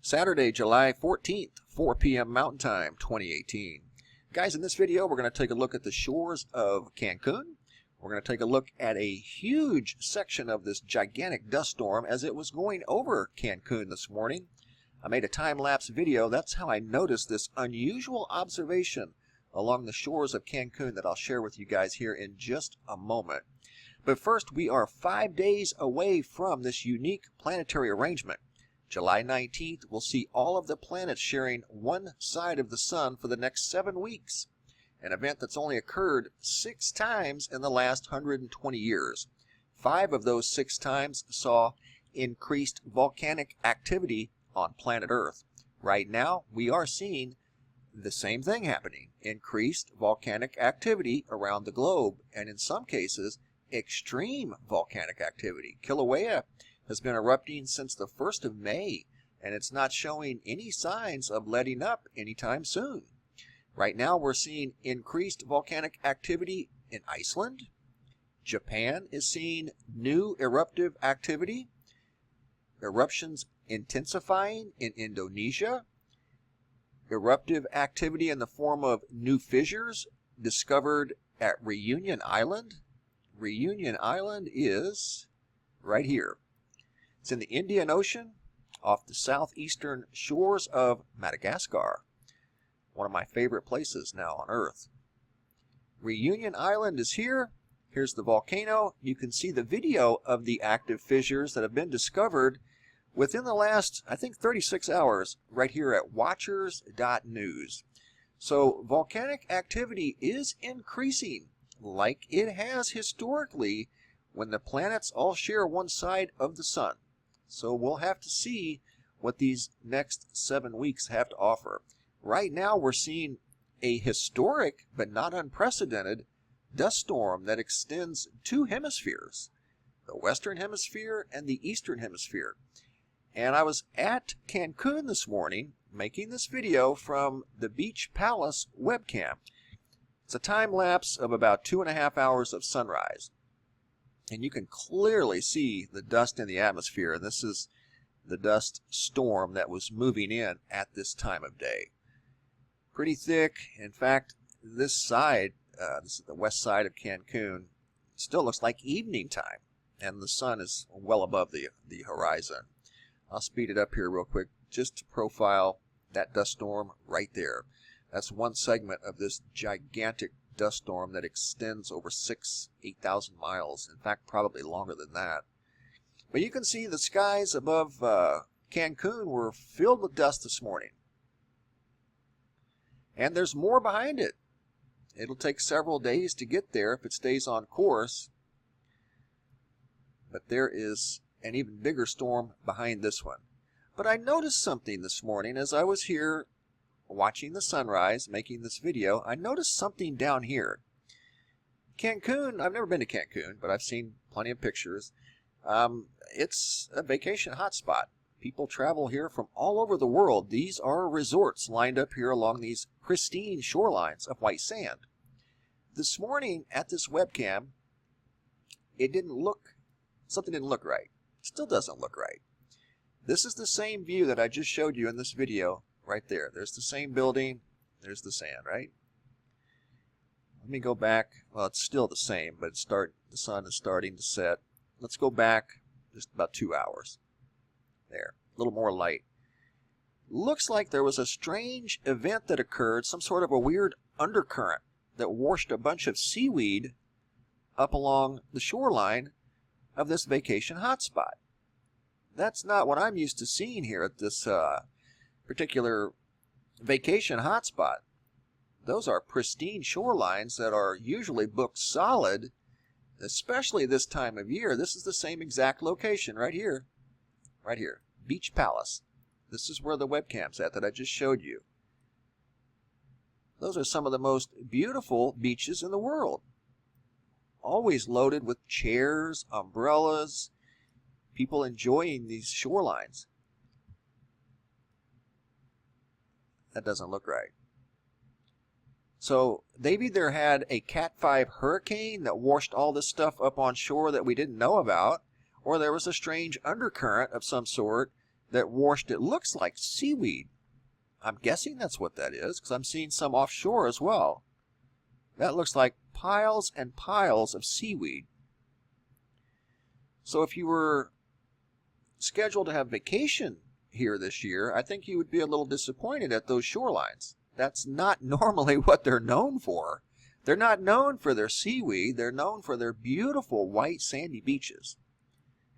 Saturday, July 14th, 4 p.m. Mountain Time, 2018. Guys, in this video, we're going to take a look at the shores of Cancun. We're going to take a look at a huge section of this gigantic dust storm as it was going over Cancun this morning. I made a time-lapse video. That's how I noticed this unusual observation along the shores of Cancun that I'll share with you guys here in just a moment. But first, we are 5 days away from this unique planetary arrangement. July 19th, we'll see all of the planets sharing one side of the sun for the next 7 weeks. An event that's only occurred 6 times in the last 120 years. 5 of those 6 times saw increased volcanic activity on planet Earth. Right now, we are seeing the same thing happening. Increased volcanic activity around the globe, and in some cases, extreme volcanic activity. Kilauea has been erupting since the 1st of May, and it's not showing any signs of letting up anytime soon. Right now, we're seeing increased volcanic activity in Iceland. Japan is seeing new eruptive activity. Eruptions intensifying in Indonesia. Eruptive activity in the form of new fissures discovered at Reunion Island. Reunion Island is right here. It's in the Indian Ocean off the southeastern shores of Madagascar. One of my favorite places now on Earth. Reunion Island is here. Here's the volcano. You can see the video of the active fissures that have been discovered within the last, I think, 36 hours right here at watchers.news. So volcanic activity is increasing like it has historically when the planets all share one side of the sun. So we'll have to see what these next 7 weeks have to offer. Right now we're seeing a historic but not unprecedented dust storm that extends 2 hemispheres, the Western Hemisphere and the Eastern Hemisphere. And I was at Cancun this morning making this video from the Beach Palace webcam. It's a time lapse of about 2.5 hours of sunrise. And you can clearly see the dust in the atmosphere. And this is the dust storm that was moving in at this time of day. Pretty thick. In fact, this side, this is the west side of Cancun, still looks like evening time. And the sun is well above the horizon. I'll speed it up here real quick just to profile that dust storm right there. That's one segment of this gigantic dust storm that extends over 8,000 miles. In fact, probably longer than that. But you can see the skies above Cancun were filled with dust this morning. And there's more behind it. It'll take several days to get there if it stays on course. But there is an even bigger storm behind this one. But I noticed something this morning as I was here watching the sunrise, making this video. I noticed something down here. Cancun, I've never been to Cancun, but I've seen plenty of pictures. It's a vacation hotspot. People travel here from all over the world. These are resorts lined up here along these pristine shorelines of white sand. This morning at this webcam, something didn't look right. Still doesn't look right. This is the same view that I just showed you in this video right there. There's the same building. There's the sand, right? Let me go back. Well, it's still the same, but the sun is starting to set. Let's go back just about 2 hours. There, a little more light. Looks like there was a strange event that occurred, some sort of a weird undercurrent that washed a bunch of seaweed up along the shoreline of this vacation hotspot. That's not what I'm used to seeing here at this particular vacation hotspot. Those are pristine shorelines that are usually booked solid, especially this time of year. This is the same exact location right here. Right here. Beach Palace. This is where the webcam's at that I just showed you. Those are some of the most beautiful beaches in the world. Always loaded with chairs, umbrellas, people enjoying these shorelines. That doesn't look right. So they've either had a Cat 5 hurricane that washed all this stuff up on shore that we didn't know about, or there was a strange undercurrent of some sort that washed, it looks like seaweed. I'm guessing that's what that is, because I'm seeing some offshore as well. That looks like piles and piles of seaweed. So if you were scheduled to have vacation here this year, I think you would be a little disappointed at those shorelines. That's not normally what they're known for. They're not known for their seaweed. They're known for their beautiful white sandy beaches.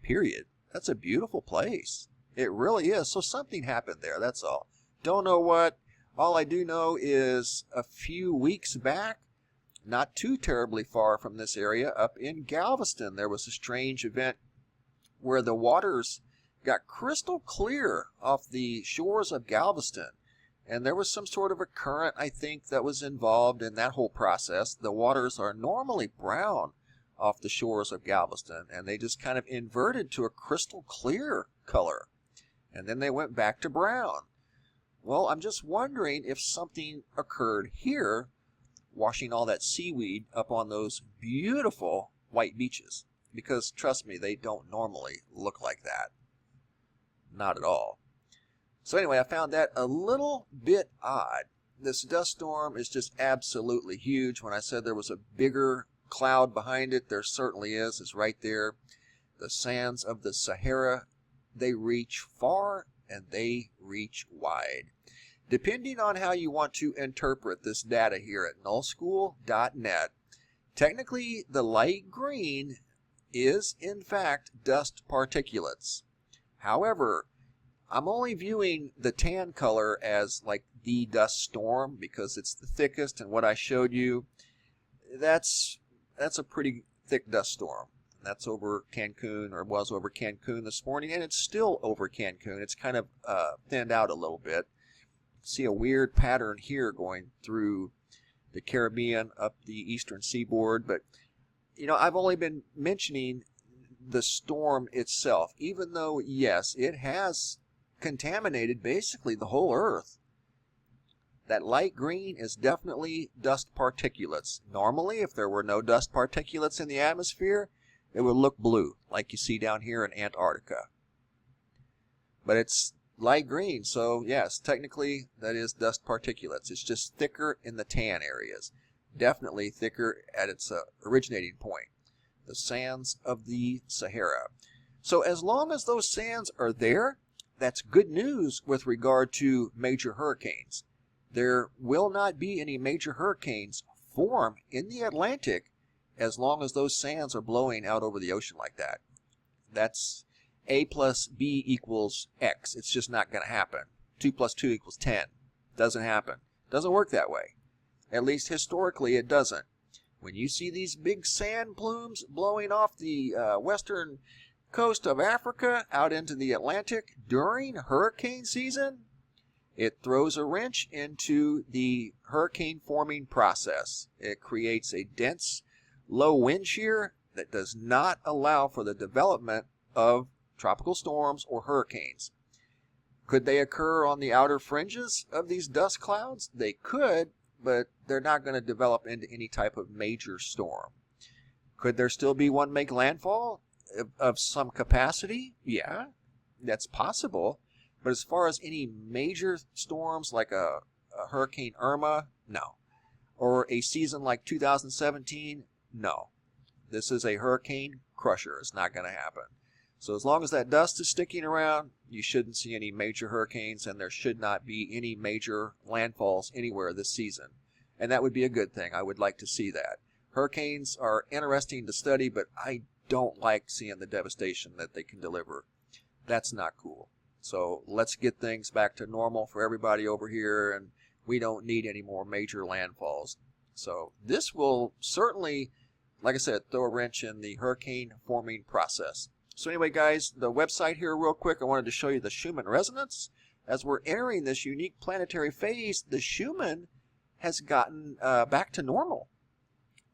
Period. That's a beautiful place. It really is. So something happened there, that's all. Don't know what. All I do know is a few weeks back, not too terribly far from this area, up in Galveston, there was a strange event where the waters got crystal clear off the shores of Galveston. And there was some sort of a current, I think, that was involved in that whole process. The waters are normally brown off the shores of Galveston, and they just kind of inverted to a crystal clear color. And then they went back to brown. Well, I'm just wondering if something occurred here, washing all that seaweed up on those beautiful white beaches. Because, trust me, they don't normally look like that. Not at all. So anyway, I found that a little bit odd. This dust storm is just absolutely huge. When I said there was a bigger cloud behind it, there certainly is. It's right there. The sands of the Sahara, they reach far and they reach wide. Depending on how you want to interpret this data here at nullschool.net, technically the light green is in fact dust particulates. However, I'm only viewing the tan color as like the dust storm because it's the thickest, and what I showed you, that's a pretty thick dust storm. That's over Cancun, or was over Cancun this morning, and it's still over Cancun. It's kind of thinned out a little bit. See a weird pattern here going through the Caribbean up the eastern seaboard, but you know, I've only been mentioning the storm itself, even though yes, it has contaminated basically the whole earth. That light green is definitely dust particulates. Normally, if there were no dust particulates in the atmosphere, it would look blue, like you see down here in Antarctica. But it's light green, so yes, technically that is dust particulates. It's just thicker in the tan areas. Definitely thicker at its originating point, the sands of the Sahara. So as long as those sands are there, that's good news with regard to major hurricanes. There will not be any major hurricanes form in the Atlantic as long as those sands are blowing out over the ocean like that. That's A plus B equals X. It's just not going to happen. 2 plus 2 equals 10. Doesn't happen. Doesn't work that way. At least historically it doesn't. When you see these big sand plumes blowing off the western coast of Africa out into the Atlantic during hurricane season, it throws a wrench into the hurricane forming process. It creates a dense, low wind shear that does not allow for the development of tropical storms or hurricanes. Could they occur on the outer fringes of these dust clouds? They could, but they're not going to develop into any type of major storm. Could there still be one make landfall of some capacity? Yeah, that's possible. But as far as any major storms like a Hurricane Irma, no. Or a season like 2017, no. This is a hurricane crusher. It's not going to happen. So as long as that dust is sticking around, you shouldn't see any major hurricanes, and there should not be any major landfalls anywhere this season. And that would be a good thing. I would like to see that. Hurricanes are interesting to study, but I don't like seeing the devastation that they can deliver. That's not cool. So let's get things back to normal for everybody over here, and we don't need any more major landfalls. So this will certainly, like I said, throw a wrench in the hurricane forming process. So anyway, guys, the website here real quick, I wanted to show you the Schumann resonance. As we're entering this unique planetary phase, the Schumann has gotten back to normal.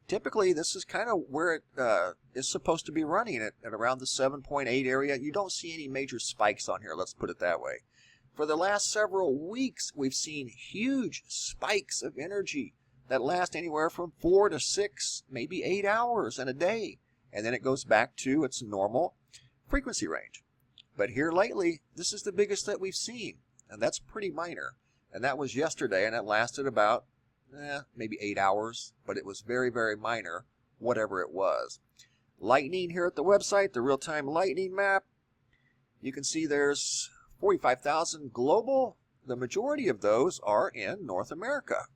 Typically, this is kind of where it is supposed to be running at around the 7.8 area. You don't see any major spikes on here, let's put it that way. For the last several weeks, we've seen huge spikes of energy that last anywhere from 4 to 6, maybe 8 hours in a day. And then it goes back to its normal frequency range. But here lately, this is the biggest that we've seen, and that's pretty minor. And that was yesterday, and it lasted about maybe 8 hours, but it was very, very minor, whatever it was. Lightning here at the website, the real-time lightning map. You can see there's 45,000 global. The majority of those are in North America,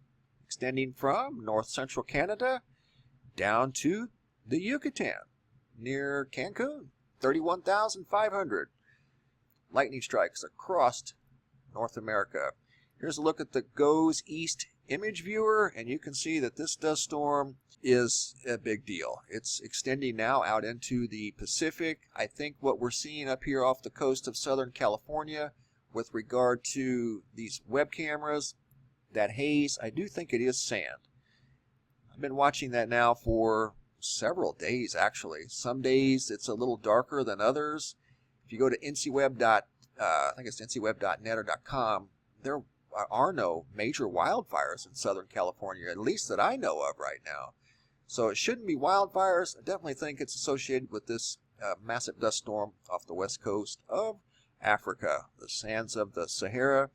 extending from north central Canada down to the Yucatan near Cancun. 31,500 lightning strikes across North America. Here's a look at the Goes East image viewer, and you can see that this dust storm is a big deal. It's extending now out into the Pacific. I think what we're seeing up here off the coast of Southern California with regard to these web cameras, that haze, I do think it is sand. I've been watching that now for several days, actually. Some days it's a little darker than others. If you go to ncweb. I think it's ncweb.net or .com, there are no major wildfires in Southern California, at least that I know of right now. So it shouldn't be wildfires. I definitely think it's associated with this massive dust storm off the west coast of Africa. The sands of the Sahara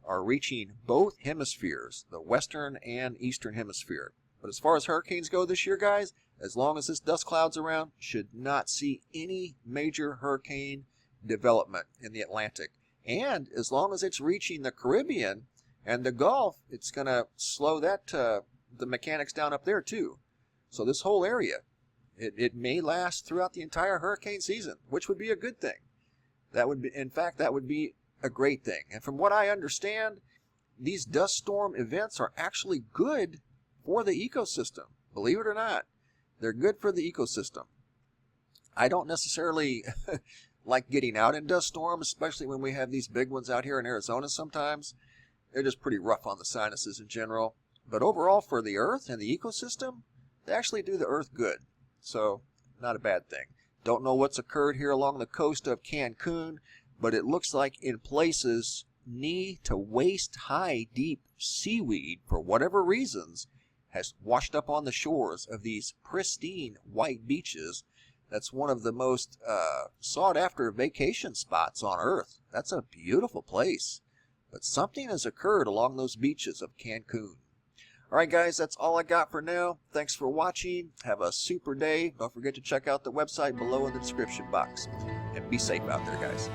are reaching both hemispheres, the western and eastern hemisphere. But as far as hurricanes go this year, guys, as long as this dust cloud's around, should not see any major hurricane development in the Atlantic. And as long as it's reaching the Caribbean and the Gulf, it's going to slow that the mechanics down up there too. So this whole area, it may last throughout the entire hurricane season, which would be a good thing. That would be, in fact, that would be a great thing. And from what I understand, these dust storm events are actually good for the ecosystem. Believe it or not, they're good for the ecosystem. I don't necessarily like getting out in dust storms, especially when we have these big ones out here in Arizona sometimes. They're just pretty rough on the sinuses in general. But overall, for the earth and the ecosystem, they actually do the earth good. So, not a bad thing. Don't know what's occurred here along the coast of Cancun, but it looks like in places knee to waist high deep seaweed, for whatever reasons, has washed up on the shores of these pristine white beaches. That's one of the most sought after vacation spots on earth. That's a beautiful place. But something has occurred along those beaches of Cancun. Alright guys, that's all I got for now. Thanks for watching. Have a super day. Don't forget to check out the website below in the description box. And be safe out there, guys.